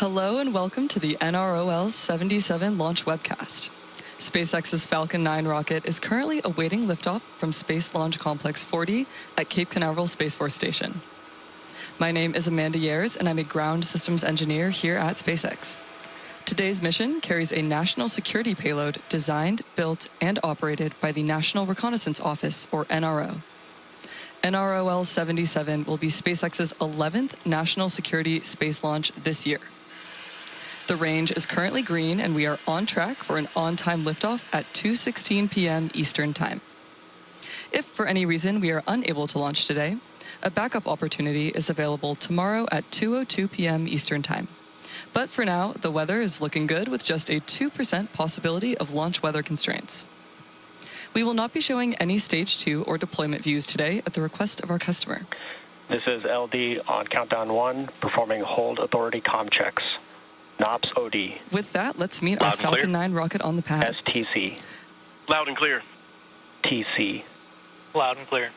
Hello and welcome to the NROL 77 launch webcast. SpaceX's Falcon 9 rocket is currently awaiting liftoff from Space Launch Complex 40 at Cape Canaveral Space Force Station. My name is Amanda Years, and I'm a ground systems engineer here at SpaceX. Today's mission carries a national security payload designed, built, and operated by the National Reconnaissance Office, or NRO. NROL 77 will be SpaceX's 11th national security space launch this year. The range is currently green, and we are on track for an on-time liftoff at 2:16 p.m. Eastern Time. If for any reason we are unable to launch today, a backup opportunity is available tomorrow at 2:02 p.m. Eastern Time. But for now, the weather is looking good with just a 2% possibility of launch weather constraints. We will not be showing any Stage 2 or deployment views today at the request of our customer. This is LD on countdown 1, performing hold authority comm checks. NOPS OD. With that, let's meet our Falcon 9 rocket on the pad. STC. Loud and clear. TC. Loud and clear.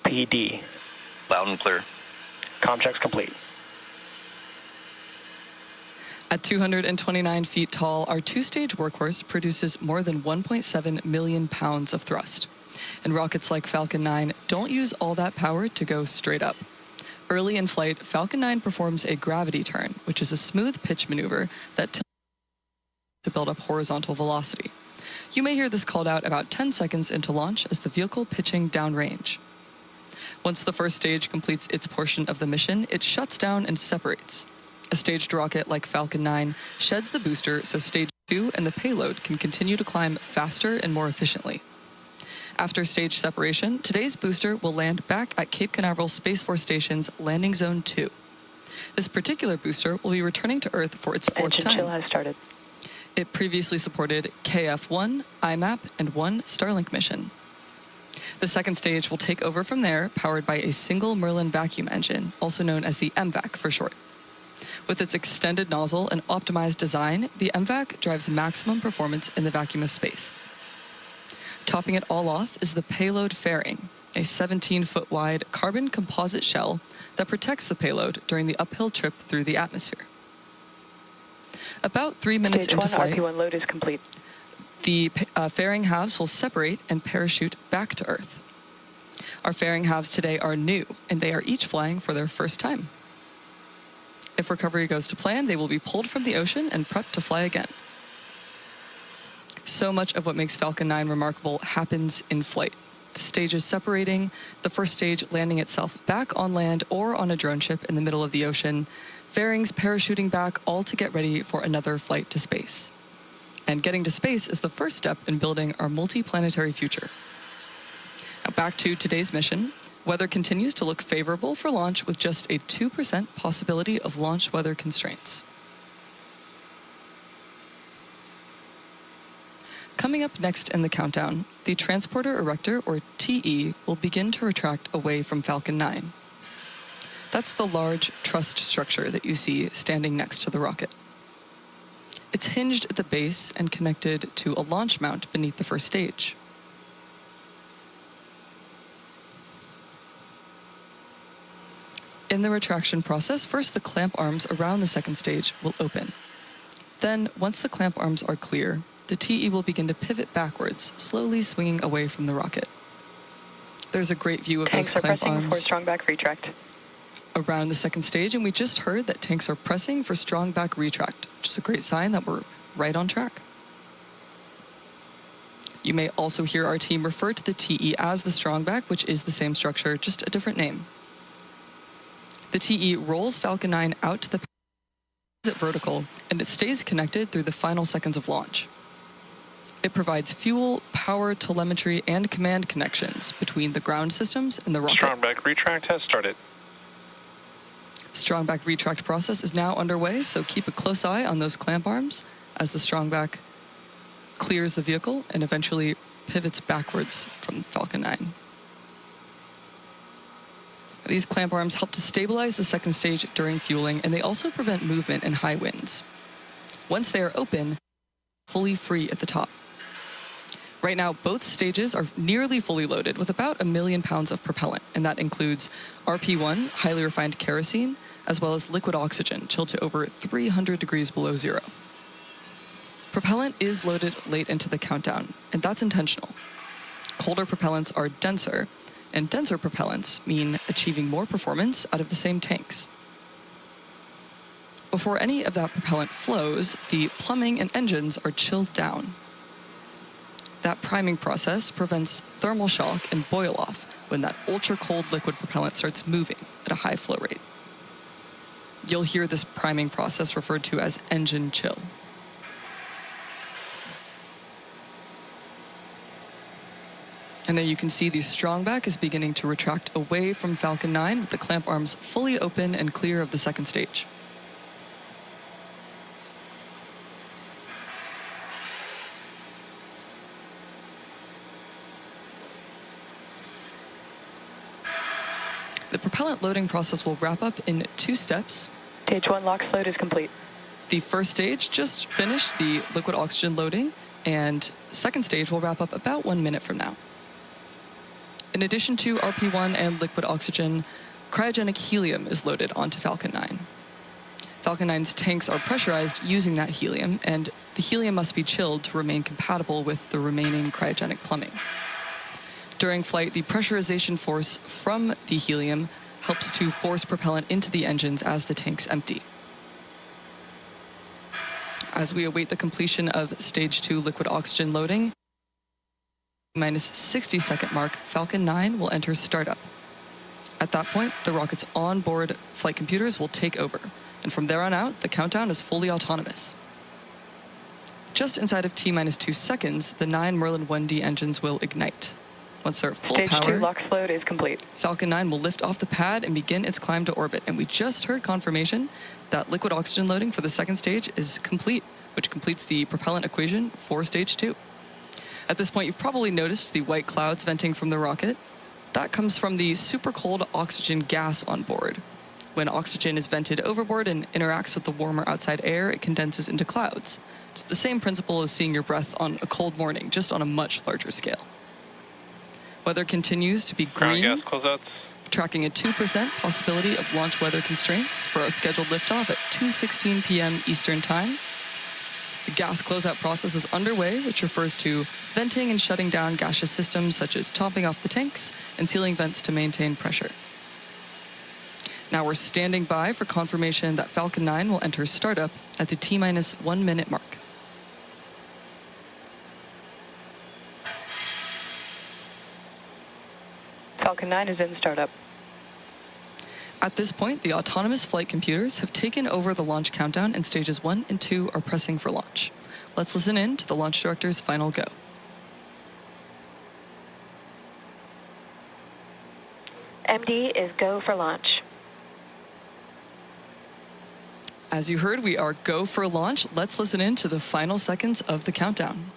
PD. Loud and clear. Comm checks complete. At 229 feet tall, our two-stage workhorse produces more than 1.7 million pounds of thrust. And rockets like Falcon 9 don't use all that power to go straight up. Early in flight, Falcon 9 performs a gravity turn, which is a smooth pitch maneuver that to build up horizontal velocity. You may hear this called out about 10 seconds into launch as the vehicle pitching downrange. Once the first stage completes its portion of the mission, it shuts down and separates. A staged rocket like Falcon 9 sheds the booster so Stage 2 and the payload can continue to climb faster and more efficiently. After stage separation, today's booster will land back at Cape Canaveral Space Force Station's Landing Zone 2. This particular booster will be returning to Earth for its fourth time. Engine chill has started. It previously supported KF-1, IMAP, and one Starlink mission. The second stage will take over from there, powered by a single Merlin vacuum engine, also known as the MVAC for short. With its extended nozzle and optimized design, the MVAC drives maximum performance in the vacuum of space. Topping it all off is the payload fairing, a 17-foot wide carbon composite shell that protects the payload during the uphill trip through the atmosphere. About 3 minutes Stage into 1, flight, RP1 load is complete. the fairing halves will separate and parachute back to Earth. Our fairing halves today are new, and they are each flying for their first time. If recovery goes to plan, they will be pulled from the ocean and prepped to fly again. So much of what makes Falcon 9 remarkable happens in flight. The stages separating, the first stage landing itself back on land or on a drone ship in the middle of the ocean, fairings parachuting back, all to get ready for another flight to space. And getting to space is the first step in building our multi-planetary future. Now back to today's mission. Weather continues to look favorable for launch with just a 2% possibility of launch weather constraints. Coming up next in the countdown, the Transporter Erector, or TE, will begin to retract away from Falcon 9. That's the large truss structure that you see standing next to the rocket. It's hinged at the base and connected to a launch mount beneath the first stage. In the retraction process, first the clamp arms around the second stage will open. Then, once the clamp arms are clear, the TE will begin to pivot backwards, slowly swinging away from the rocket. There's a great view of those clamp arms for strong back retract around the second stage, and we just heard that tanks are pressing for strong back retract, which is a great sign that we're right on track. You may also hear our team refer to the TE as the strong back, which is the same structure, just a different name. The TE rolls Falcon 9 out to the vertical, and it stays connected through the final seconds of launch. It provides fuel, power, telemetry, and command connections between the ground systems and the rocket. Strong back retract has started. Strong back retract process is now underway, so keep a close eye on those clamp arms as the strong back clears the vehicle and eventually pivots backwards from Falcon 9. These clamp arms help to stabilize the second stage during fueling, and they also prevent movement in high winds. Once they are open, fully free at the top. Right now, both stages are nearly fully loaded with about 1 million pounds of propellant, and that includes RP1, highly refined kerosene, as well as liquid oxygen chilled to over 300 degrees below zero. Propellant is loaded late into the countdown, and that's intentional. Colder propellants are denser, and denser propellants mean achieving more performance out of the same tanks. Before any of that propellant flows, the plumbing and engines are chilled down. That priming process prevents thermal shock and boil-off when that ultra-cold liquid propellant starts moving at a high flow rate. You'll hear this priming process referred to as engine chill. And there you can see the strongback is beginning to retract away from Falcon 9 with the clamp arms fully open and clear of the second stage. The propellant loading process will wrap up in 2 steps. Stage 1 LOX load is complete. The first stage just finished the liquid oxygen loading, and second stage will wrap up about 1 minute from now. In addition to RP1 and liquid oxygen, cryogenic helium is loaded onto Falcon 9. Falcon 9's tanks are pressurized using that helium, and the helium must be chilled to remain compatible with the remaining cryogenic plumbing. During flight, the pressurization force from the helium helps to force propellant into the engines as the tanks empty. As we await the completion of Stage 2 liquid oxygen loading, minus 60-second mark, Falcon 9 will enter startup. At that point, the rocket's onboard flight computers will take over, and from there on out, the countdown is fully autonomous. Just inside of T-minus 2 seconds, the 9 Merlin 1D engines will ignite. Once they're at full Stage power, 2 LOX load is complete. Falcon 9 will lift off the pad and begin its climb to orbit. And we just heard confirmation that liquid oxygen loading for the second stage is complete, which completes the propellant equation for Stage 2. At this point, you've probably noticed the white clouds venting from the rocket. That comes from the super cold oxygen gas on board. When oxygen is vented overboard and interacts with the warmer outside air, it condenses into clouds. It's the same principle as seeing your breath on a cold morning, just on a much larger scale. Weather continues to be green, Ground gas closeouts. tracking a 2% possibility of launch weather constraints for our scheduled liftoff at 2:16 p.m. Eastern Time. The gas closeout process is underway, which refers to venting and shutting down gaseous systems such as topping off the tanks and sealing vents to maintain pressure. Now we're standing by for confirmation that Falcon 9 will enter startup at the T-minus 1 minute mark. Falcon 9 is in startup. At this point, the autonomous flight computers have taken over the launch countdown, and stages 1 and 2 are pressing for launch. Let's listen in to the launch director's final go. MD is go for launch. As you heard, we are go for launch. Let's listen in to the final seconds of the countdown.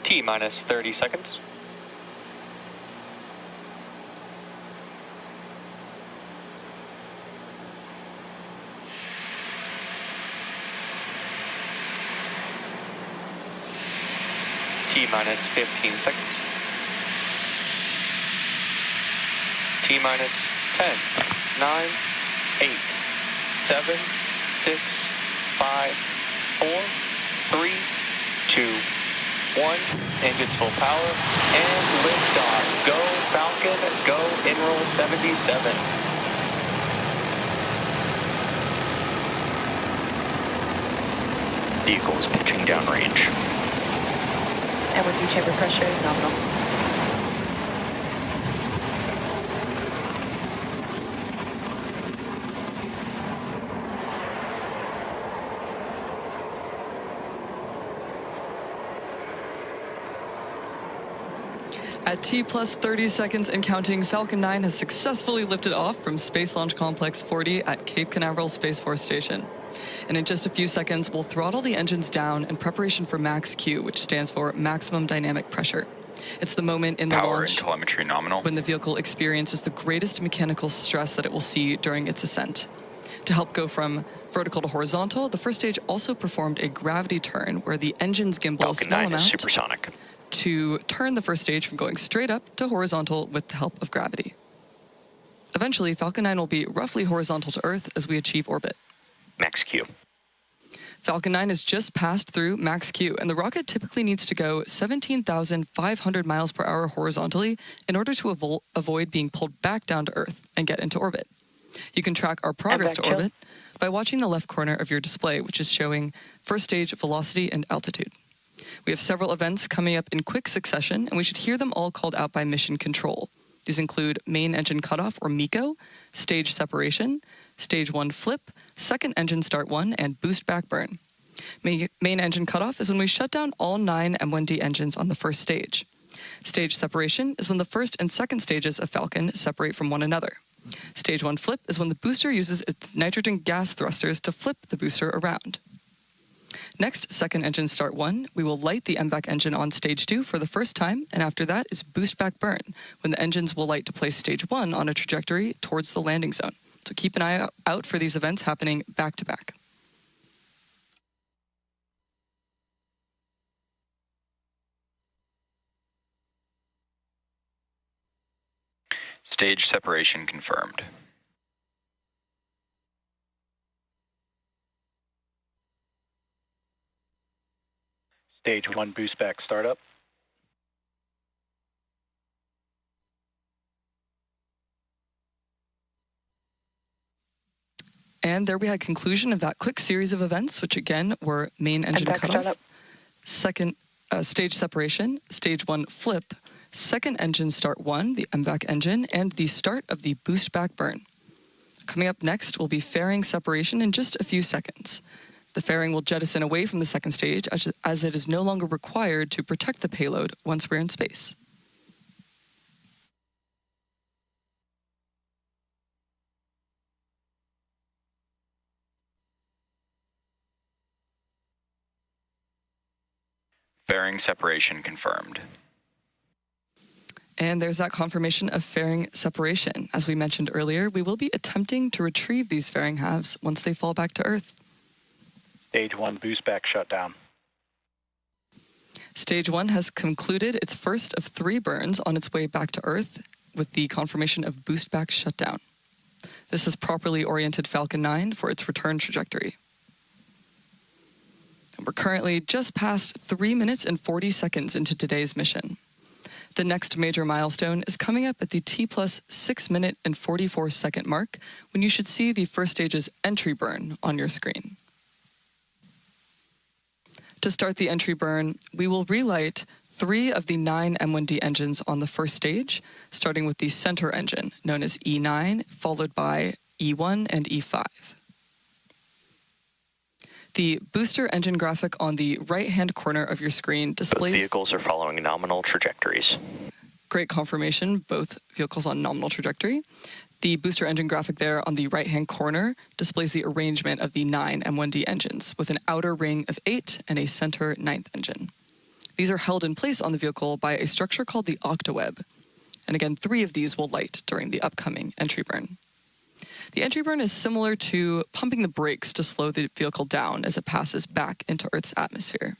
T-minus 30 seconds. T-minus 15 seconds. T-minus 10, 9, 8, 7, 6, 5, 4, 3, 2, 1. Engines full power and liftoff. Go Falcon, go Enroll 77. Vehicle is pitching downrange. And with you, chamber pressure is nominal. At T plus 30 seconds and counting, Falcon 9 has successfully lifted off from Space Launch Complex 40 at Cape Canaveral Space Force Station. And in just a few seconds, we'll throttle the engines down in preparation for Max Q, which stands for Maximum Dynamic Pressure. It's the moment in the Power launch and telemetry nominal. when the vehicle experiences the greatest mechanical stress that it will see during its ascent. To help go from vertical to horizontal, the first stage also performed a gravity turn where the engine's gimbal a Falcon small 9 is amount supersonic. to turn the first stage from going straight up to horizontal with the help of gravity. Eventually, Falcon 9 will be roughly horizontal to Earth as we achieve orbit. Max Q. Falcon 9 has just passed through max Q, and the rocket typically needs to go 17,500 miles per hour horizontally in order to avoid being pulled back down to Earth and get into orbit. You can track our progress to orbit by watching the left corner of your display, which is showing first stage velocity and altitude. We have several events coming up in quick succession, and we should hear them all called out by mission control. These include main engine cutoff, or MECO, stage separation, stage 1 flip, second engine start 1, and boost back burn. Main engine cutoff is when we shut down all 9 M1D engines on the first stage. Stage separation is when the first and second stages of Falcon separate from one another. Stage 1 flip is when the booster uses its nitrogen gas thrusters to flip the booster around. Next, second engine start 1, we will light the MVAC engine on stage 2 for the first time, and after that is boost back burn, when the engines will light to place stage 1 on a trajectory towards the landing zone. So keep an eye out for these events happening back to back. Stage separation confirmed. Stage 1 Boostback startup. And there we had conclusion of that quick series of events, which again were main engine cutoff, second stage separation, stage 1 flip, second engine start 1, the MVAC engine, and the start of the boost back burn. Coming up next will be fairing separation in just a few seconds. The fairing will jettison away from the second stage as it is no longer required to protect the payload once we're in space. Fairing separation confirmed. And there's that confirmation of fairing separation. As we mentioned earlier, we will be attempting to retrieve these fairing halves once they fall back to Earth. Stage 1 Boostback shutdown. Stage 1 has concluded its first of 3 burns on its way back to Earth with the confirmation of Boostback shutdown. This has properly oriented Falcon 9 for its return trajectory. And we're currently just past 3 minutes and 40 seconds into today's mission. The next major milestone is coming up at the T plus 6 minute and 44 second mark, when you should see the first stage's entry burn on your screen. To start the entry burn, we will relight 3 of the 9 M1D engines on the first stage, starting with the center engine, known as E9, followed by E1 and E5. The booster engine graphic on the right-hand corner of your screen displays... Both vehicles are following nominal trajectories. Great confirmation, both vehicles on nominal trajectory. The booster engine graphic there on the right-hand corner displays the arrangement of the 9 M1D engines, with an outer ring of 8 and a center 9th engine. These are held in place on the vehicle by a structure called the octaweb. And again, 3 of these will light during the upcoming entry burn. The entry burn is similar to pumping the brakes to slow the vehicle down as it passes back into Earth's atmosphere.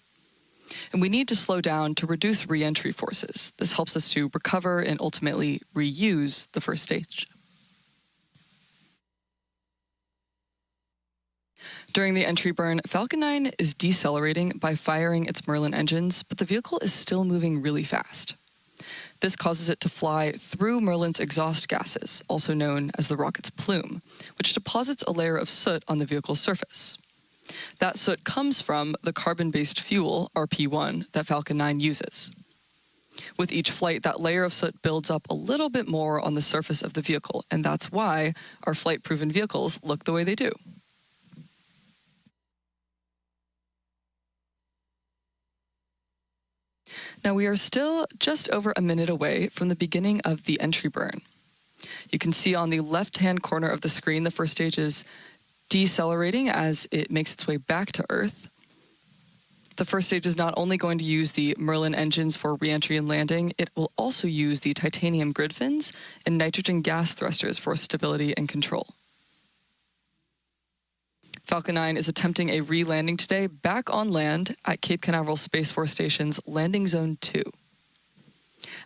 And we need to slow down to reduce re-entry forces. This helps us to recover and ultimately reuse the first stage. During the entry burn, Falcon 9 is decelerating by firing its Merlin engines, but the vehicle is still moving really fast. This causes it to fly through Merlin's exhaust gases, also known as the rocket's plume, which deposits a layer of soot on the vehicle's surface. That soot comes from the carbon-based fuel, RP1, that Falcon 9 uses. With each flight, that layer of soot builds up a little bit more on the surface of the vehicle, and that's why our flight-proven vehicles look the way they do. Now, we are still just over a minute away from the beginning of the entry burn. You can see on the left-hand corner of the screen, the first stage is decelerating as it makes its way back to Earth. The first stage is not only going to use the Merlin engines for re-entry and landing, it will also use the titanium grid fins and nitrogen gas thrusters for stability and control. Falcon 9 is attempting a re-landing today back on land at Cape Canaveral Space Force Station's Landing Zone 2.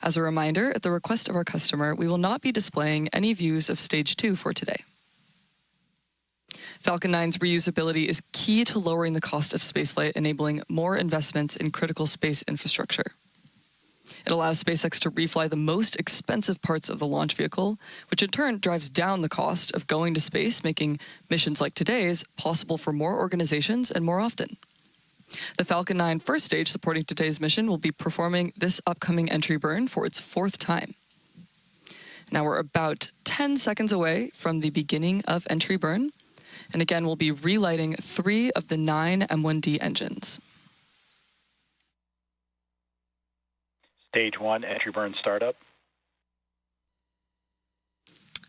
As a reminder, at the request of our customer, we will not be displaying any views of Stage 2 for today. Falcon 9's reusability is key to lowering the cost of spaceflight, enabling more investments in critical space infrastructure. It allows SpaceX to refly the most expensive parts of the launch vehicle, which in turn drives down the cost of going to space, making missions like today's possible for more organizations and more often. The Falcon 9 first stage supporting today's mission will be performing this upcoming entry burn for its 4th time. Now we're about 10 seconds away from the beginning of entry burn, and again we'll be relighting 3 of the 9 M1D engines. Stage 1, entry burn startup.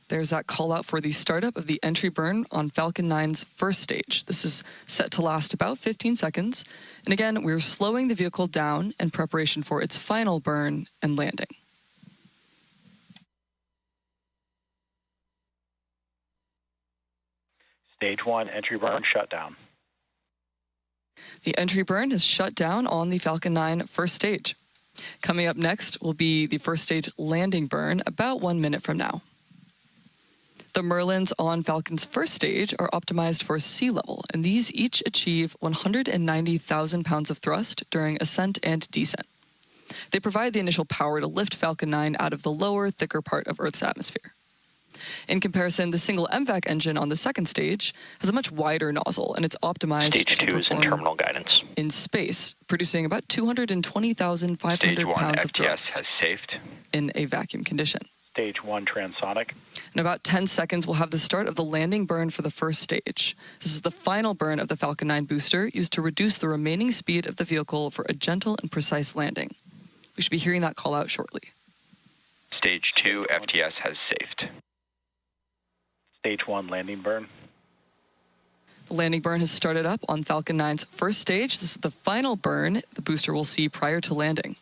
There's that call out for the startup of the entry burn on Falcon 9's first stage. This is set to last about 15 seconds. And again, we're slowing the vehicle down in preparation for its final burn and landing. Stage 1, entry burn shutdown. The entry burn has shut down on the Falcon 9 first stage. Coming up next will be the first stage landing burn about 1 minute from now. The Merlins on Falcon's first stage are optimized for sea level, and these each achieve 190,000 pounds of thrust during ascent and descent. They provide the initial power to lift Falcon 9 out of the lower, thicker part of Earth's atmosphere. In comparison, the single MVAC engine on the second stage has a much wider nozzle, and it's optimized Stage 2 is in terminal guidance. in space, producing about 220,500 Stage 1 pounds of FTS thrust has safed. in a vacuum condition. Stage 1, transonic. In about 10 seconds, we'll have the start of the landing burn for the first stage. This is the final burn of the Falcon 9 booster, used to reduce the remaining speed of the vehicle for a gentle and precise landing. We should be hearing that call out shortly. Stage 2 FTS has safed. Stage 1, landing burn. The landing burn has started up on Falcon 9's first stage. This is the final burn the booster will see prior to landing.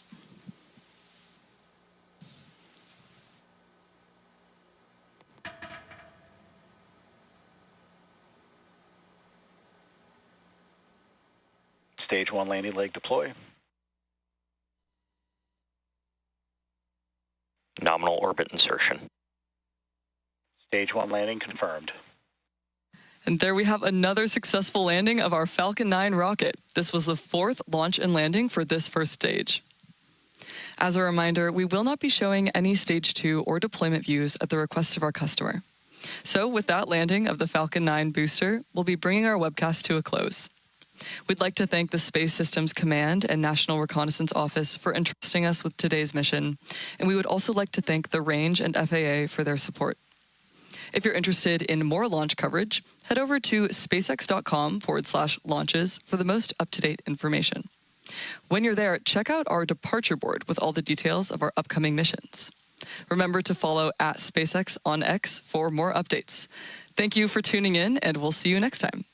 Stage 1, landing leg deploy. Nominal orbit insertion. Stage 1, landing confirmed. And there we have another successful landing of our Falcon 9 rocket. This was the 4th launch and landing for this first stage. As a reminder, we will not be showing any Stage 2 or deployment views at the request of our customer. So with that landing of the Falcon 9 booster, we'll be bringing our webcast to a close. We'd like to thank the Space Systems Command and National Reconnaissance Office for entrusting us with today's mission, and we would also like to thank the Range and FAA for their support. If you're interested in more launch coverage, head over to spacex.com/launches for the most up-to-date information. When you're there, check out our departure board with all the details of our upcoming missions. Remember to follow @SpaceX on X for more updates. Thank you for tuning in, and we'll see you next time.